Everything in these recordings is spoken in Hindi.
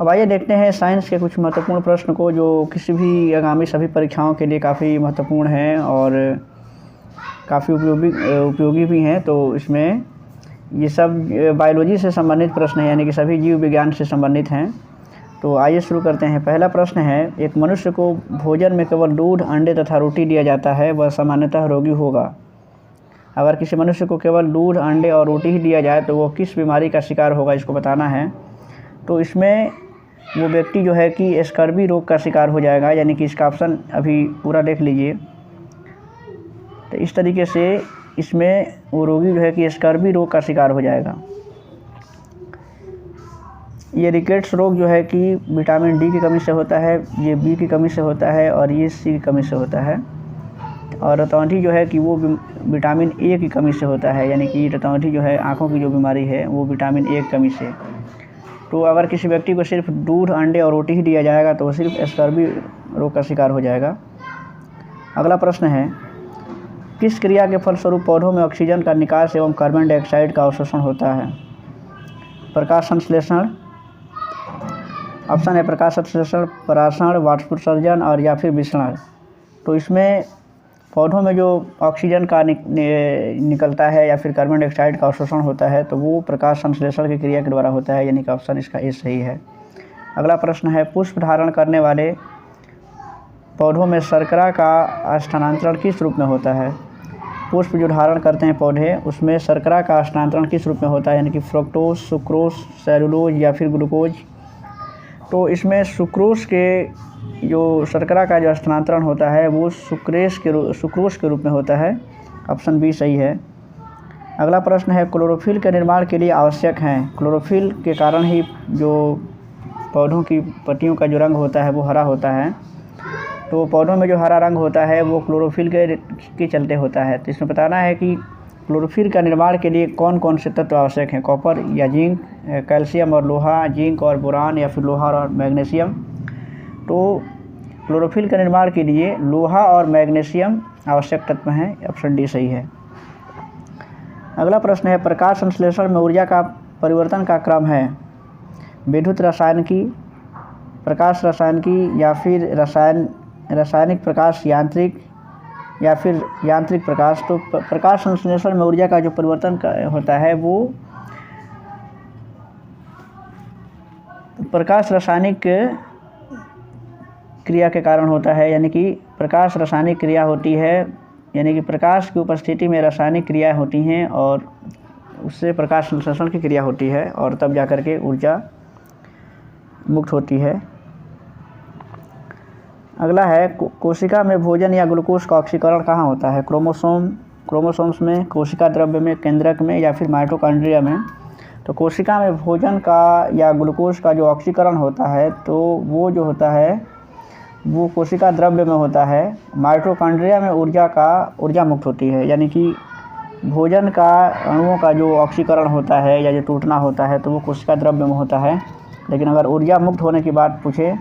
अब आइए देखते हैं साइंस के कुछ महत्वपूर्ण प्रश्न को, जो किसी भी आगामी सभी परीक्षाओं के लिए काफ़ी महत्वपूर्ण हैं और काफ़ी उपयोगी भी हैं। तो इसमें ये सब बायोलॉजी से संबंधित प्रश्न हैं, यानी कि सभी जीव विज्ञान से संबंधित हैं। तो आइए शुरू करते हैं। पहला प्रश्न है, एक मनुष्य को भोजन में केवल दूध, अंडे तथा रोटी दिया जाता है, वह सामान्यतः रोगी होगा। अगर किसी मनुष्य को केवल दूध, अंडे और रोटी ही दिया जाए तो वो किस बीमारी का शिकार होगा, इसको बताना है। तो इसमें वो व्यक्ति जो है कि स्कर्वी रोग का शिकार हो जाएगा, यानी कि इसका ऑप्शन अभी पूरा देख लीजिए। तो इस तरीके से इसमें वो रोगी जो है कि स्कर्वी रोग का शिकार हो जाएगा। ये रिकेट्स रोग जो है कि विटामिन डी की कमी से होता है, ये बी की कमी से होता है और ये सी की कमी से होता है। और रतौंधी जो है कि वो विटामिन ए की कमी से होता है, यानी कि रतौंधी जो है आँखों की जो बीमारी है वो विटामिन ए की कमी से। तो अगर किसी व्यक्ति को सिर्फ दूध, अंडे और रोटी ही दिया जाएगा तो वो सिर्फ स्कर्वी रोग का शिकार हो जाएगा। अगला प्रश्न है, किस क्रिया के फलस्वरूप पौधों में ऑक्सीजन का निकास एवं कार्बन डाइऑक्साइड का अवशोषण होता है? प्रकाश संश्लेषण, ऑप्शन है प्रकाश संश्लेषण, परासरण, वाष्पोत्सर्जन और या फिर विसरण। तो इसमें पौधों में जो ऑक्सीजन का निकलता है या फिर कार्बन डाइऑक्साइड का अवशोषण होता है तो वो प्रकाश संश्लेषण की क्रिया के द्वारा होता है, यानी कि ऑप्शन इसका ए सही है। अगला प्रश्न है, पुष्प धारण करने वाले पौधों में शर्करा का स्थानांतरण किस रूप में होता है? पुष्प जो धारण करते हैं पौधे, उसमें शर्करा का स्थानांतरण किस रूप में होता है, यानी कि फ्रुक्टोज, सुक्रोज, सेलुलोज या फिर ग्लूकोज। तो इसमें सुक्रोज के जो शर्करा का जो स्थानांतरण होता है वो सुक्रोज के रूप में होता है, ऑप्शन बी सही है। अगला प्रश्न है, क्लोरोफिल के निर्माण के लिए आवश्यक हैं। क्लोरोफिल के कारण ही जो पौधों की पत्तियों का जो रंग होता है वो हरा होता है। तो पौधों में जो हरा रंग होता है वो क्लोरोफिल के चलते होता है। तो इसमें बताना है कि क्लोरोफिल का निर्माण के लिए कौन कौन से तत्व आवश्यक हैं, कॉपर या जिंक, कैल्शियम और लोहा, जिंक और बोरान या फिर लोहा और मैग्नीशियम। तो क्लोरोफिल के निर्माण के लिए लोहा और मैग्नीशियम आवश्यक तत्व हैं, ऑप्शन डी सही है। अगला प्रश्न है, प्रकाश संश्लेषण में ऊर्जा का परिवर्तन का क्रम है विद्युत रासायनिकी, प्रकाश रासायनिकी या फिर रासायनिक प्रकाश, यांत्रिक या फिर यांत्रिक प्रकाश। तो प्रकाश संश्लेषण में ऊर्जा का जो परिवर्तन होता है वो प्रकाश रासायनिक क्रिया के कारण होता है, यानी कि प्रकाश रासायनिक क्रिया होती है, यानी कि प्रकाश की उपस्थिति में रासायनिक क्रिया होती हैं और उससे प्रकाश संश्लेषण की क्रिया होती है और तब जाकर के ऊर्जा मुक्त होती है। अगला है, कोशिका में भोजन या ग्लूकोज का ऑक्सीकरण कहाँ होता है? क्रोमोसोम्स में, कोशिका द्रव्य में, केंद्रक में या फिर माइटोकॉन्ड्रिया में। तो कोशिका में भोजन का या ग्लूकोज का जो ऑक्सीकरण होता है तो वो जो होता है वो कोशिका द्रव्य में होता है। माइटोकॉन्ड्रिया में ऊर्जा मुक्त होती है, यानी कि भोजन का अणुओं का जो ऑक्सीकरण होता है या जो टूटना होता है तो वो कोशिका द्रव्य में होता है, लेकिन अगर ऊर्जा मुक्त होने की बात पूछे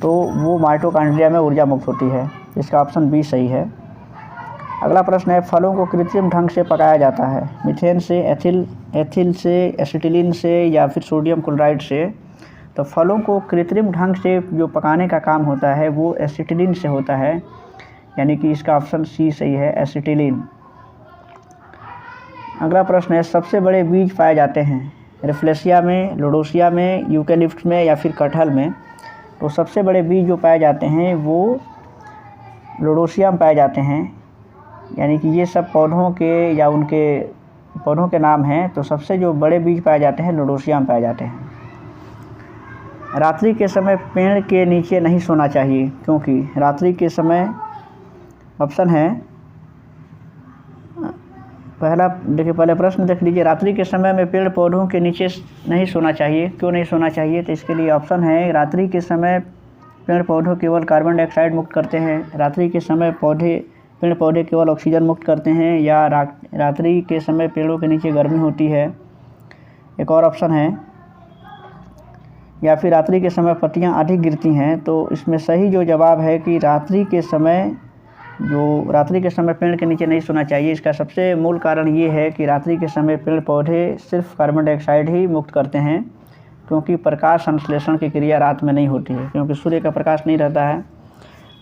तो वो माइटोकॉन्ड्रिया में ऊर्जा मुक्त होती है। इसका ऑप्शन बी सही है। अगला प्रश्न है, फलों को कृत्रिम ढंग से पकाया जाता है मीथेन से, एथिल से, एसिटिलीन से या फिर सोडियम क्लोराइड से। तो फलों को कृत्रिम ढंग से जो पकाने का काम होता है वो एसिटिलीन से होता है, यानी कि इसका ऑप्शन सी सही है, एसिटिलीन। अगला प्रश्न है, सबसे बड़े बीज पाए जाते हैं रेफ्लेशिया में, लोडोसिया में, यूकेलिप्टस में या फिर कटहल में। तो सबसे बड़े बीज जो पाए जाते हैं वो लोडोसिया में पाए जाते हैं, यानी कि ये सब पौधों के या उनके पौधों के नाम हैं। तो सबसे जो बड़े बीज पाए जाते हैं लोडोसिया में पाए जाते हैं। रात्रि के समय पेड़ के नीचे नहीं सोना चाहिए, क्योंकि रात्रि के समय, ऑप्शन है पहले प्रश्न देख लीजिए, रात्रि के समय में पेड़ पौधों के नीचे नहीं सोना चाहिए, क्यों नहीं सोना चाहिए? तो इसके लिए ऑप्शन है, रात्रि के समय पेड़ पौधों केवल कार्बन डाइऑक्साइड मुक्त करते हैं, रात्रि के समय पेड़ पौधे केवल ऑक्सीजन मुक्त करते हैं, या रात्रि के समय पेड़ों के नीचे गर्मी होती है। एक और ऑप्शन है, या फिर रात्रि के समय पत्तियां अधिक गिरती हैं। तो इसमें सही जो जवाब है कि रात्रि के समय पेड़ के नीचे नहीं सोना चाहिए। इसका सबसे मूल कारण ये है कि रात्रि के समय पेड़ पौधे सिर्फ कार्बन डाइऑक्साइड ही मुक्त करते हैं, क्योंकि प्रकाश संश्लेषण की क्रिया रात में नहीं होती है, क्योंकि सूर्य का प्रकाश नहीं रहता है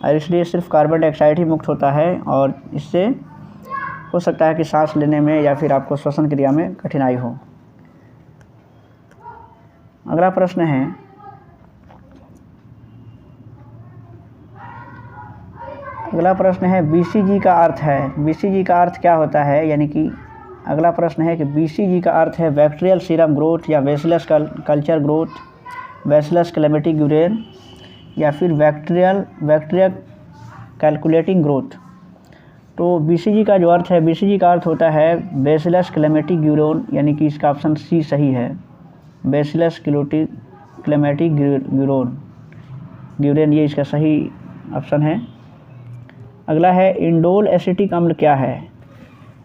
और इसलिए सिर्फ कार्बन डाइऑक्साइड ही मुक्त होता है और इससे हो सकता है कि सांस लेने में या फिर आपको श्वसन क्रिया में कठिनाई हो। अगला प्रश्न है, BCG का अर्थ है। BCG का अर्थ क्या होता है, यानी कि अगला प्रश्न है कि BCG का अर्थ है बैक्टीरियल सीरम ग्रोथ या बेसिलस कल्चर ग्रोथ, बैसिलस क्लेमेटिक यूरेन या फिर बैक्टीरिया कैलकुलेटिंग ग्रोथ। तो BCG का जो अर्थ है, BCG का अर्थ होता है बेसिलस क्लेमेटिक यूरोन, यानी कि इसका ऑप्शन सी सही है, बेसिलस क्लेमेटिक यूरेन, ये इसका सही ऑप्शन है। अगला है इंडोल एसिटिक अम्ल क्या है,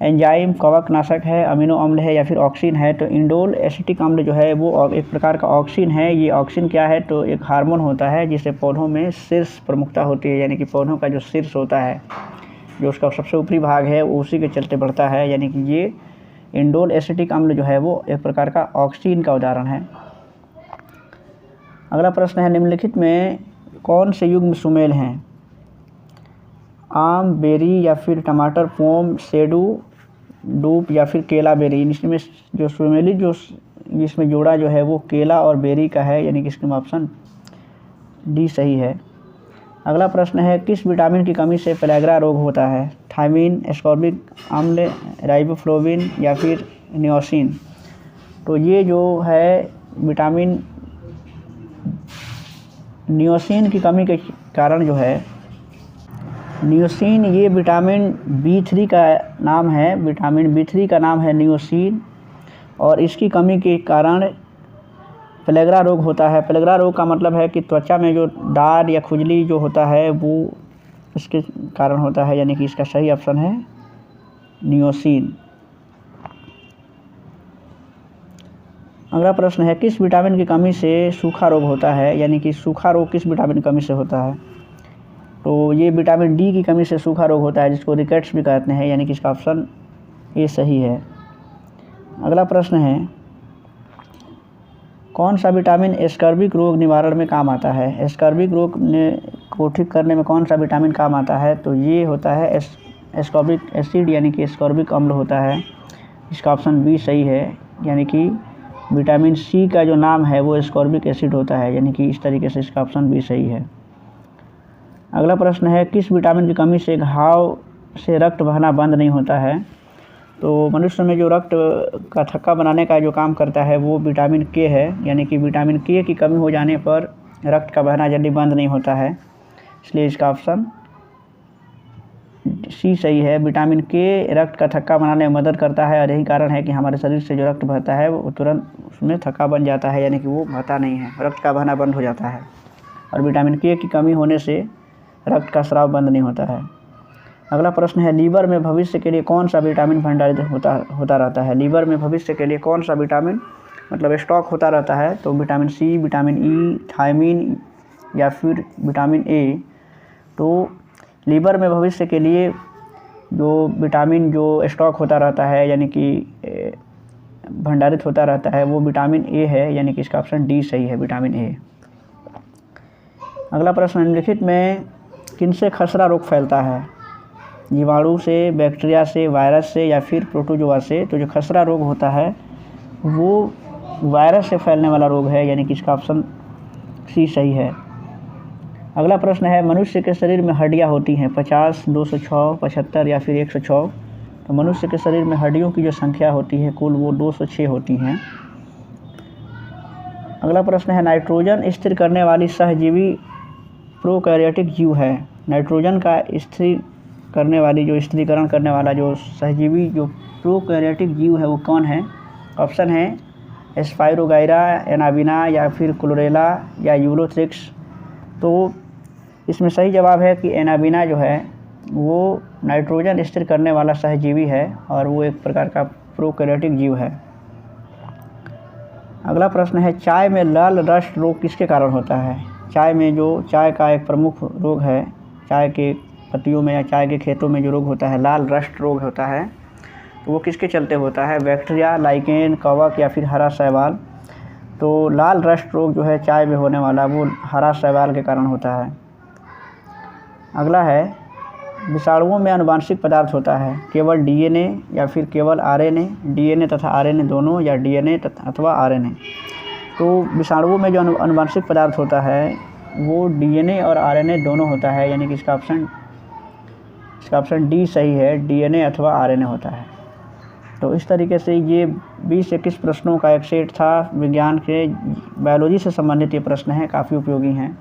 एंजाइम, कवकनाशक है, अमीनो अम्ल है या फिर ऑक्सीन है। तो इंडोल एसिटिक अम्ल जो है वो एक प्रकार का ऑक्सीन है। ये ऑक्सीन क्या है, तो एक हार्मोन होता है जिससे पौधों में शीर्ष प्रमुखता होती है, यानी कि पौधों का जो शीर्ष होता है, जो उसका सबसे ऊपरी भाग है, उसी के चलते बढ़ता है, यानी कि ये इंडोल एसिटिक अम्ल जो है वो एक प्रकार का ऑक्सीन का उदाहरण है। अगला प्रश्न है, निम्नलिखित में कौन से युग्म सुमेल हैं, आम, बेरी या फिर टमाटर, पोम, सेडू, डूप या फिर केला, बेरी। इसमें जो सुमेली जो इसमें जोड़ा जो है वो केला और बेरी का है, यानी कि इसका ऑप्शन डी सही है। अगला प्रश्न है, किस विटामिन की कमी से पेलेग्रा रोग होता है, थायमीन, एस्कॉर्बिक अम्ल, राइबोफ्लोविन या फिर नियोसिन। तो ये जो है विटामिन नियोसिन की कमी के कारण जो है, नियोसिन ये विटामिन B3 का नाम है, विटामिन B3 का नाम है नियोसिन, और इसकी कमी के कारण पेलेग्रा रोग होता है। पेलेग्रा रोग का मतलब है कि त्वचा में जो दाग या खुजली जो होता है वो इसके कारण होता है, यानी कि इसका सही ऑप्शन है नियोसिन। अगला प्रश्न है, किस विटामिन की कमी से सूखा रोग होता है, यानी कि सूखा रोग किस विटामिन की कमी से होता है। तो ये विटामिन डी की कमी से सूखा रोग होता है, जिसको रिकेट्स भी कहते हैं, यानी कि इसका ऑप्शन ए सही है। अगला प्रश्न है, कौन सा विटामिन एस्कॉर्बिक रोग निवारण में काम आता है, एस्कॉर्बिक रोग को ठीक करने में कौन सा विटामिन काम आता है। तो ये होता है एस्कॉर्बिक एसिड, यानी कि एस्कॉर्बिक अम्ल होता है, इसका ऑप्शन बी सही है, यानी कि विटामिन सी का जो नाम है वो एस्कॉर्बिक एसिड होता है, यानी कि इस तरीके से इसका ऑप्शन बी सही है। अगला प्रश्न है, किस विटामिन की कमी से घाव से रक्त बहना बंद नहीं होता है। तो मनुष्य में जो रक्त का थक्का बनाने का जो काम करता है वो विटामिन के है, यानी कि विटामिन के की कमी हो जाने पर रक्त का बहना जल्दी बंद नहीं होता है, इसलिए इसका ऑप्शन सी सही है। विटामिन के रक्त का थक्का बनाने में मदद करता है और यही कारण है कि हमारे शरीर से जो रक्त बहता है वो तुरंत उसमें थक्का बन जाता है, यानी कि वो बहता नहीं है, रक्त का बहना बंद हो जाता है। और विटामिन के की कमी होने से रक्त का स्राव बंद नहीं होता है। अगला प्रश्न है, लीवर में भविष्य के लिए कौन सा विटामिन भंडारित होता रहता है। लीवर में भविष्य के लिए कौन सा विटामिन मतलब स्टॉक होता रहता है। तो vitamin C, vitamin E, thiamine या फिर विटामिन ए। तो लीवर में भविष्य के लिए जो विटामिन जो स्टॉक होता रहता है, यानी कि भंडारित होता रहता है, वो विटामिन ए है, यानी कि इसका ऑप्शन डी सही है, विटामिन ए। अगला प्रश्न, निम्नलिखित में किनसे खसरा रोग फैलता है, जीवाणु से, बैक्टीरिया से, वायरस से या फिर प्रोटोजोआ से। तो जो खसरा रोग होता है वो वायरस से फैलने वाला रोग है, यानी कि इसका ऑप्शन सी सही है। अगला प्रश्न है, मनुष्य के शरीर में हड्डियां होती हैं 50, 206, 75 या फिर 106। तो मनुष्य के शरीर में हड्डियों की जो संख्या होती है कुल वो 206 होती हैं। अगला प्रश्न है, नाइट्रोजन स्थिर करने वाली सहजीवी प्रोकैरियोटिक जीव है। नाइट्रोजन का स्थिर करने वाली जो स्थिरीकरण करने वाला जो सहजीवी जो प्रोकैरियोटिक जीव है वो कौन है। ऑप्शन है स्पाइरोगाइरा, एनाबिना या फिर क्लोरेला या यूलोथ्रिक्स। तो इसमें सही जवाब है कि एनाबिना जो है वो नाइट्रोजन स्थिर करने वाला सहजीवी है और वो एक प्रकार का प्रोकैरियोटिक जीव है। अगला प्रश्न है, चाय में लाल रस्ट रोग किसके कारण होता है। चाय में जो चाय का एक प्रमुख रोग है, चाय के पत्तियों में या चाय के खेतों में जो रोग होता है लाल रस्ट रोग होता है, तो वो किसके चलते होता है। बैक्टीरिया, लाइकेन, कवक या फिर हरा शैवाल। तो लाल रस्ट रोग जो है चाय में होने वाला, वो हरा शैवाल के कारण होता है। अगला है, विषाणुओं में आनुवांशिक पदार्थ होता है केवल डीएनए या फिर केवल आरएनए, डीएनए तथा आरएनए दोनों, या डीएनए अथवा आरएनए। तो विषाणुओं में जो आनुवांशिक पदार्थ होता है वो डीएनए और आरएनए दोनों होता है, यानी कि इसका ऑप्शन डी सही है, डीएनए अथवा आरएनए होता है। तो इस तरीके से ये 20-21 प्रश्नों का एक सेट था। विज्ञान के बायोलॉजी से संबंधित ये प्रश्न हैं, काफ़ी उपयोगी हैं।